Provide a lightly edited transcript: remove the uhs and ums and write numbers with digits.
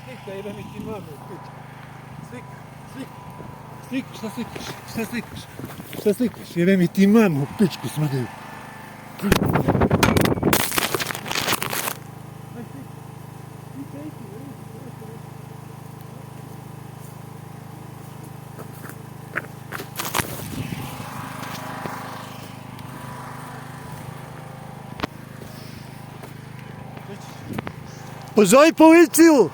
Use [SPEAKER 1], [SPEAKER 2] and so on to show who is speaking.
[SPEAKER 1] Slika, jebem ti mamu, pičku. Slika, šta slikaš? Jebem ti mamu, pičku smrdaju. Pozovi policiju!